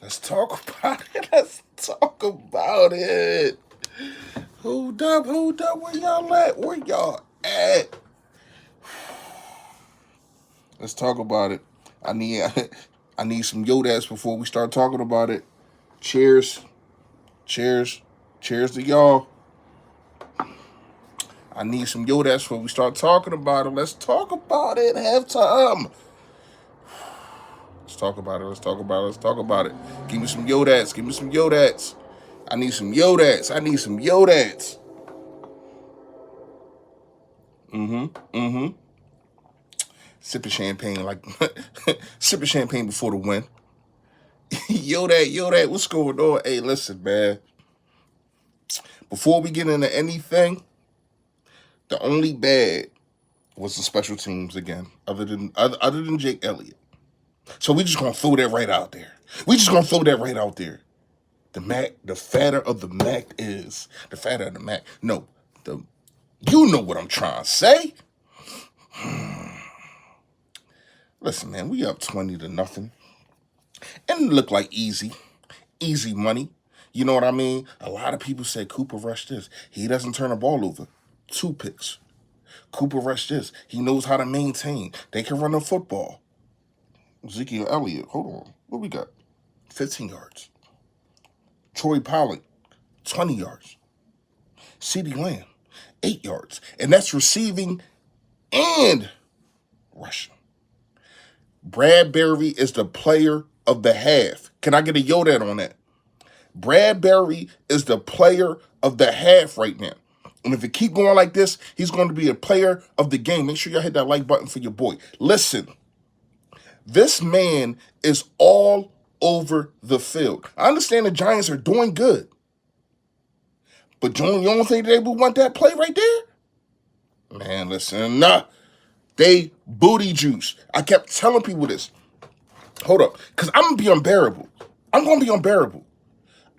Let's talk about it. Let's talk about it. Hold up, hold up. Where y'all at? Where y'all at? Let's talk about it. I need I need some Yodas before we start talking about it. Cheers. Cheers. Cheers to y'all. I need some Yodas before we start talking about it. Let's talk about it. Have time. Let's talk about it. Let's talk about it. Let's talk about it. Give me some Yodats. Give me some Yodats. I need some Yodats. I need some Yodats. Sipping champagne like sipping champagne before the win. Yodat, what's going on? Hey, listen, man. Before we get into anything, the only bad was the special teams again, other than Jake Elliott. So we just gonna throw that right out there. We just gonna throw that right out there. The fatter of the Mac is the fatter of the Mac. No, you know what I'm trying to say. Listen, man, we up 20-0. And it looked like easy money. You know what I mean? A lot of people say Cooper Rush this. He doesn't turn the ball over. 2 picks. Cooper Rush this. He knows how to maintain. They can run the football. Ezekiel Elliott, hold on. What we got? 15 yards. Troy Pollard, 20 yards. CeeDee Lamb, 8 yards. And that's receiving and rushing. Bradbury is the player of the half. Can I get a Yoda on that? Bradbury is the player of the half right now. And if it keep going like this, he's going to be a player of the game. Make sure y'all hit that like button for your boy. Listen, this man is all over the field. I understand the Giants are doing good. But John, you don't think they would want that play right there? Man, listen, nah. They booty juice. I kept telling people this. Hold up. Because I'm going to be unbearable. I'm going to be unbearable.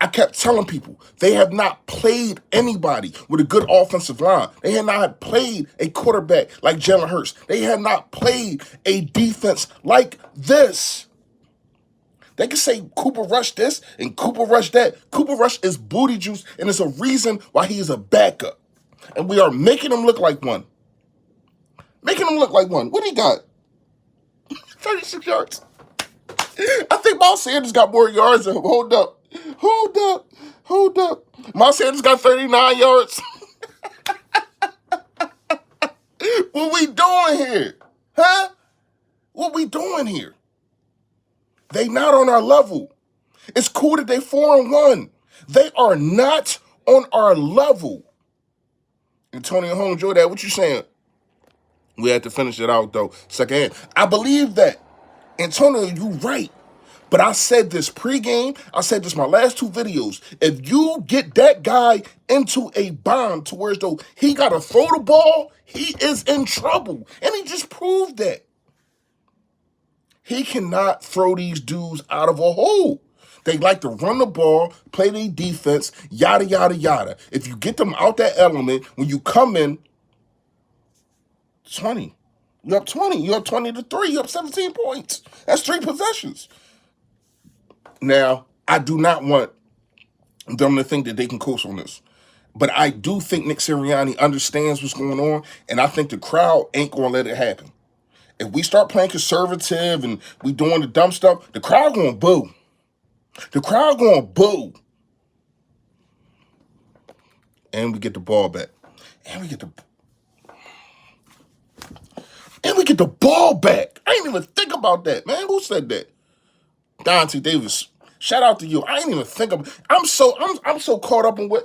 I kept telling people they have not played anybody with a good offensive line. They have not played a quarterback like Jalen Hurts. They have not played a defense like this. They can say Cooper Rush this and Cooper Rush that. Cooper Rush is booty juice, and it's a reason why he is a backup. And we are making him look like one. Making him look like one. What do he got? 36 yards. I think Miles Sanders got more yards than him. Hold up. Miles Sanders got 39 yards. What we doing here? Huh? What we doing here? They not on our level. It's cool that they 4-1. They are not on our level. Antonio Holmes, Jordan, what you saying? We had to finish it out, though. Second half. I believe that. Antonio, you right. But I said this pregame. I said this my last 2 videos. If you get that guy into a bind to where as though he got to throw the ball, he is in trouble. And he just proved that. He cannot throw these dudes out of a hole. They like to run the ball, play their defense, yada, yada, yada. If you get them out that element, when you come in, 20. You're up 20. You're up 20-3. You're up 17 points. That's 3 possessions. Now, I do not want them to think that they can coast on this. But I do think Nick Sirianni understands what's going on, and I think the crowd ain't going to let it happen. If we start playing conservative and we doing the dumb stuff, the crowd going to boo. The crowd going to boo. And we get the ball back. And we get the ball back. I ain't even think about that, man. Who said that? Dante Davis. Shout out to you. I ain't even think about. I'm so caught up in what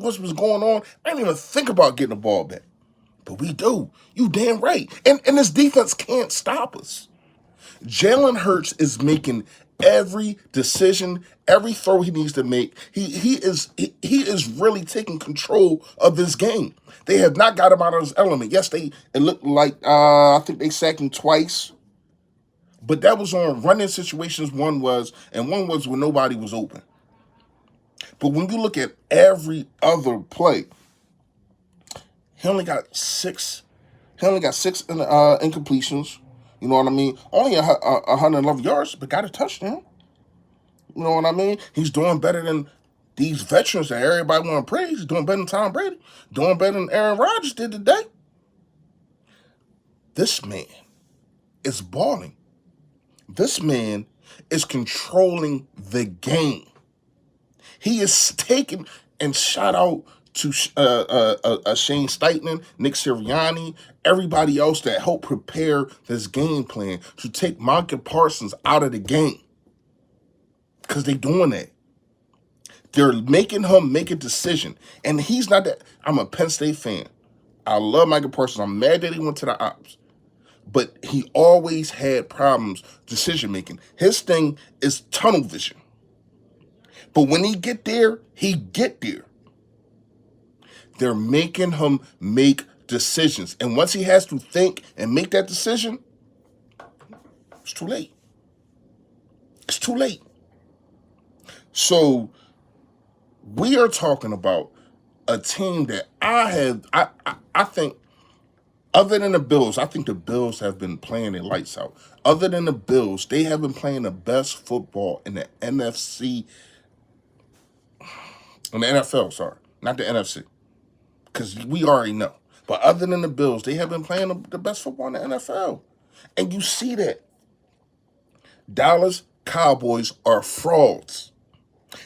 was going on. I didn't even think about getting the ball back. But we do. You damn right. And this defense can't stop us. Jalen Hurts is making every decision, every throw he needs to make. He is really taking control of this game. They have not got him out of his element. Yes, it looked like I think they sacked him twice. But that was on running situations, one was when nobody was open. But when you look at every other play, he only got 6 incompletions. You know what I mean? Only 111 yards, but got a touchdown. You know what I mean? He's doing better than these veterans that everybody want to praise. He's doing better than Tom Brady. Doing better than Aaron Rodgers did today. This man is balling. This man is controlling the game. He is taking, and shout out to Shane Steichen, Nick Sirianni, everybody else that helped prepare this game plan to take Micah Parsons out of the game. Because they doing that. They're making him make a decision. And he's not that. I'm a Penn State fan. I love Micah Parsons. I'm mad that he went to the Ops. But he always had problems decision making. His thing is tunnel vision. But when he get there, he get there. They're making him make decisions. And once he has to think and make that decision, it's too late. It's too late. So we are talking about a team that I think, other than the Bills, I think the Bills have been playing their lights out. Other than the Bills, they have been playing the best football in the NFC, in the NFL, sorry, not the NFC, because we already know. But other than the Bills, they have been playing the best football in the NFL. And you see that. Dallas Cowboys are frauds.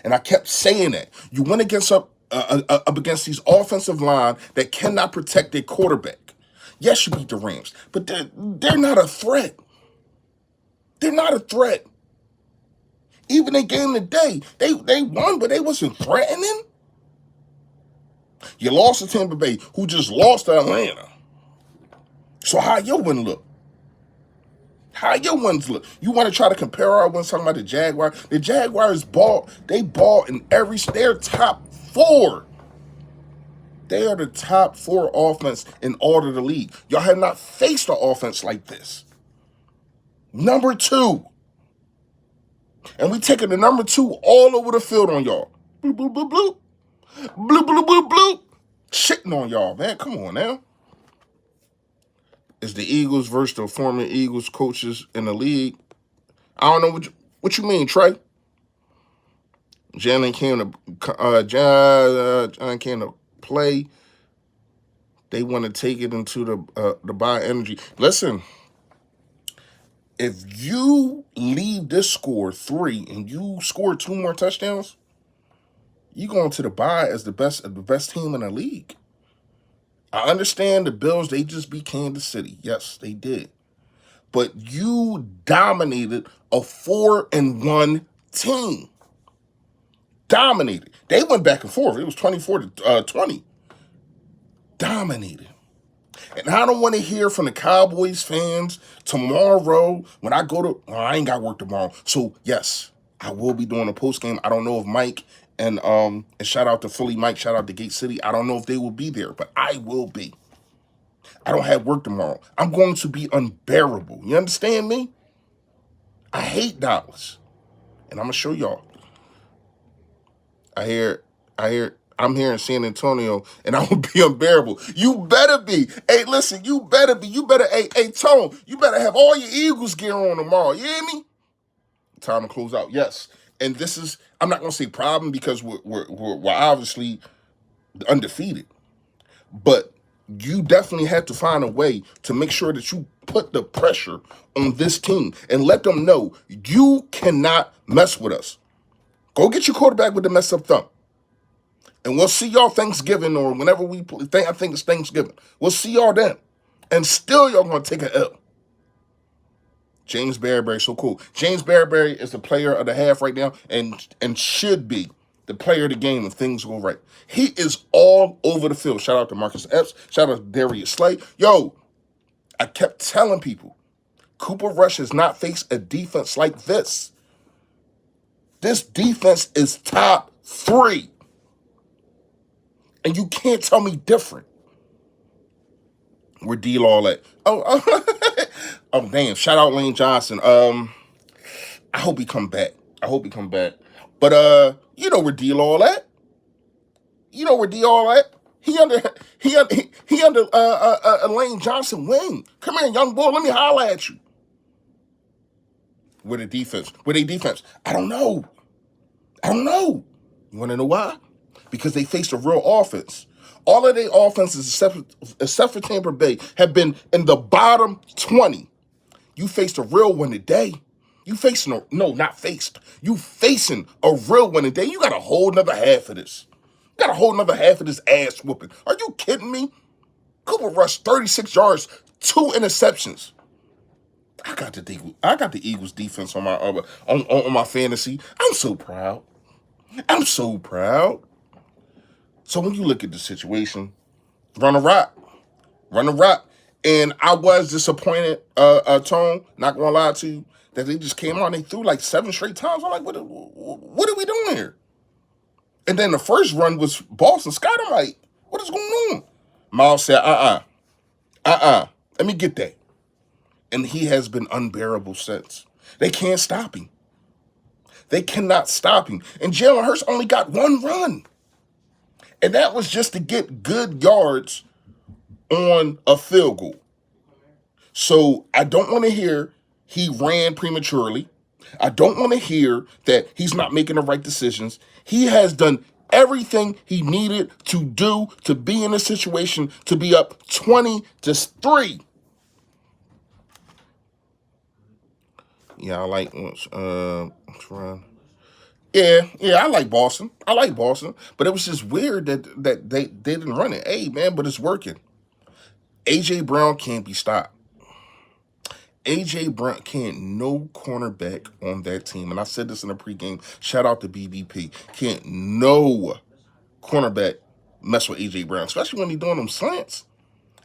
And I kept saying that. You went up against these offensive line that cannot protect their quarterback. Yes, you beat the Rams, but they're not a threat. They're not a threat. Even in game today, they won, but they wasn't threatening. You lost to Tampa Bay, who just lost to Atlanta. So how your win look? How your wins look? You want to try to compare our wins talking about the Jaguars? The Jaguars ball in they're top 4. They are the top 4 offense in all of the league. Y'all have not faced an offense like this. Number 2. And we taking the number 2 all over the field on y'all. Bloop, bloop, bloop, bloop. Bloop, bloop, bloop, bloop. Shitting on y'all, man. Come on now. It's the Eagles versus the former Eagles coaches in the league. I don't know what you mean, Trey. Jalen came to play. They want to take it into the buy energy. Listen, if you leave this score 3 and you score 2 more touchdowns, you going to the bye as the best team in the league. I understand the Bills, they just beat Kansas City. Yes, they did. But you dominated a 4-1 team. Dominated. They went back and forth. It was 24-20. Dominated. And I don't want to hear from the Cowboys fans tomorrow when I go to, well, I ain't got work tomorrow. So yes, I will be doing a post game. I don't know if Mike and shout out to Philly Mike, shout out to Gate City. I don't know if they will be there, but I will be. I don't have work tomorrow. I'm going to be unbearable. You understand me? I hate Dallas. And I'm going to show y'all. I'm here in San Antonio, and I will be unbearable. You better be. Hey, listen, you better be. You better, hey, Tone, you better have all your Eagles gear on tomorrow. You hear me? Time to close out. Yes. And this is, I'm not going to say problem because we're obviously undefeated. But you definitely have to find a way to make sure that you put the pressure on this team and let them know you cannot mess with us. Go get your quarterback with the messed up thumb. And we'll see y'all Thanksgiving or whenever we play. I think it's Thanksgiving. We'll see y'all then. And still y'all going to take an L. James Bradbury, so cool. James Bradbury is the player of the half right now and should be the player of the game if things go right. He is all over the field. Shout out to Marcus Epps. Shout out to Darius Slay. Yo, I kept telling people, Cooper Rush has not faced a defense like this. This defense is top 3. And you can't tell me different. Where D-Law at? Oh, damn. Shout out Lane Johnson. I hope he come back. But you know where D-Law at? He under Lane Johnson wing. Come here, young boy. Let me holler at you. Where they defense? I don't know. I don't know. You want to know why? Because they faced a real offense. All of their offenses, except for Tampa Bay, have been in the bottom 20. You faced a real one today. You facing not faced. You facing a real one today. You got a whole nother half of this. You got a whole nother half of this ass whooping. Are you kidding me? Cooper Rush, 36 yards, 2 interceptions. I got the Eagles defense on on my fantasy. I'm so proud. I'm so proud. So when you look at the situation, run a rock. Run a rock. And I was disappointed, Tone, not gonna lie to you, that they just came out and they threw like 7 straight times. I'm like, what are we doing here? And then the first run was Boston Scott. I'm like, what is going on? Miles said, let me get that. And he has been unbearable since. They can't stop him. They cannot stop him. And Jalen Hurts only got 1 run. And that was just to get good yards on a field goal. So I don't want to hear he ran prematurely. I don't want to hear that he's not making the right decisions. He has done everything he needed to do to be in a situation to be up 20-3. Yeah, I like run. Yeah, I like Boston. But it was just weird that they didn't run it. Hey, man, but it's working. A.J. Brown can't be stopped. A.J. Brown can't no cornerback on that team. And I said this in the pregame. Shout out to BBP. Can't no cornerback mess with A.J. Brown, especially when he's doing them slants.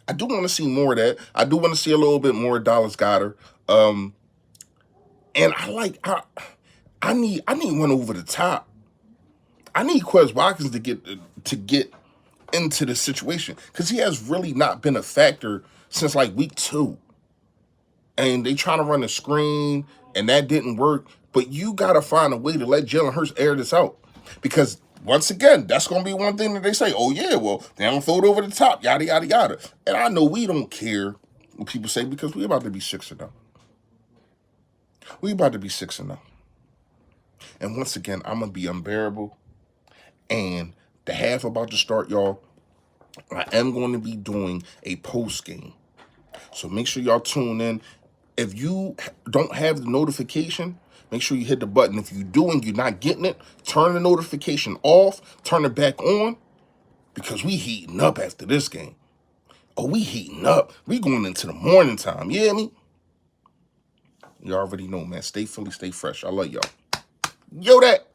I do want to see more of that. I do want to see a little bit more of Dallas Goedert. And I need one over the top. I need Quez Watkins to get into the situation because he has really not been a factor since like week 2. And they trying to run a screen, and that didn't work. But you got to find a way to let Jalen Hurts air this out. Because, once again, that's going to be one thing that they say, oh, yeah, well, they don't throw it over the top, yada, yada, yada. And I know we don't care what people say because we're about to be 6-0. We about to be 6-0. And once again, I'm going to be unbearable. And the half about to start, y'all, I am going to be doing a post game. So make sure y'all tune in. If you don't have the notification, make sure you hit the button. If you do and you're not getting it, turn the notification off, turn it back on, because we heating up after this game. Oh, we heating up. We going into the morning time. You hear me? You already know, man. Stay Philly, stay fresh. I love y'all. Yo, that.